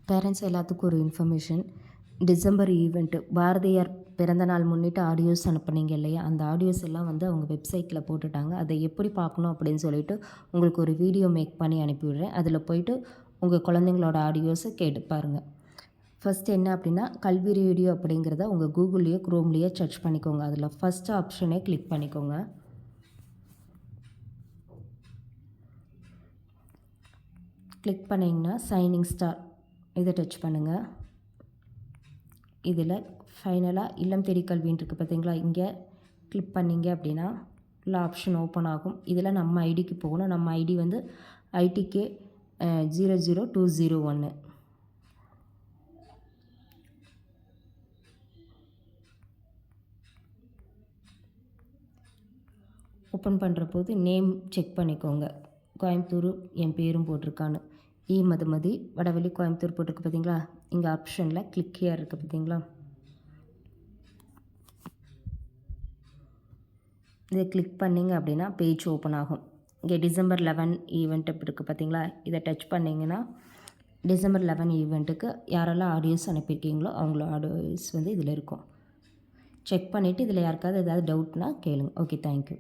Parents எல்லாத்துக்கும் ஒரு information. December event Bharathiyar பிறந்தநாள் முன்னிட்டு ஆடியோஸ் அனுப்புனீங்க இல்லையா? அந்த ஆடியோஸ் எல்லாம் வந்து அவங்க வெப்சைட்டில் போட்டுட்டாங்க. அதை எப்படி பார்க்கணும் அப்படின்னு சொல்லிட்டு உங்களுக்கு ஒரு வீடியோ மேக் பண்ணி அனுப்பிவிடுறேன். அதில் போயிட்டு உங்கள் குழந்தைங்களோட ஆடியோஸை கேட்டு பாருங்கள். ஃபஸ்ட் என்ன அப்படின்னா, கல்வி ரேடியோ அப்படிங்கிறத உங்கள் கூகுள்லேயோ க்ரோம்லேயோ சர்ச் பண்ணிக்கோங்க. அதில் ஃபஸ்ட் ஆப்ஷனே கிளிக் பண்ணிக்கோங்க. கிளிக் பண்ணிங்கன்னா சைனிங் ஸ்டார் இதை டச் பண்ணுங்கள். இதில் ஃபைனலாக இல்லம் தேடி கல்வின்னு இருக்குது பார்த்தீங்களா? இங்கே கிளிக் பண்ணிங்க அப்படின்னா உள்ள ஆப்ஷன் ஓப்பன் ஆகும். இதில் நம்ம ஐடிக்கு போகணும். நம்ம ஐடி வந்து ITK 00201. ஓப்பன் பண்ணுற போது நேம் செக் பண்ணிக்கோங்க. கோயம்புத்தூர் என் பேரும் போட்டிருக்கான்னு. மதுமதி வடவள்ளி கோயம்புத்தூர் போட்டிருக்கு பார்த்தீங்களா? இங்கே ஆப்ஷனில் கிளிக் ஹியர் இருக்குது பார்த்தீங்களா? இதை கிளிக் பண்ணிங்க அப்படின்னா பேஜ் ஓப்பன் ஆகும். இங்கே டிசம்பர் 11 ஈவெண்ட் அப்படி இருக்குது பார்த்தீங்களா? இதை டச் பண்ணிங்கன்னா டிசம்பர் 11 ஈவெண்ட்டுக்கு யாரெல்லாம் ஆடியோஸ் அனுப்பியிருக்கீங்களோ அவங்களோட ஆடியோஸ் வந்து இதில் இருக்கும். செக் பண்ணிவிட்டு இதில் யாருக்காவது ஏதாவது டவுட்னா கேளுங்க. Okay, thank you.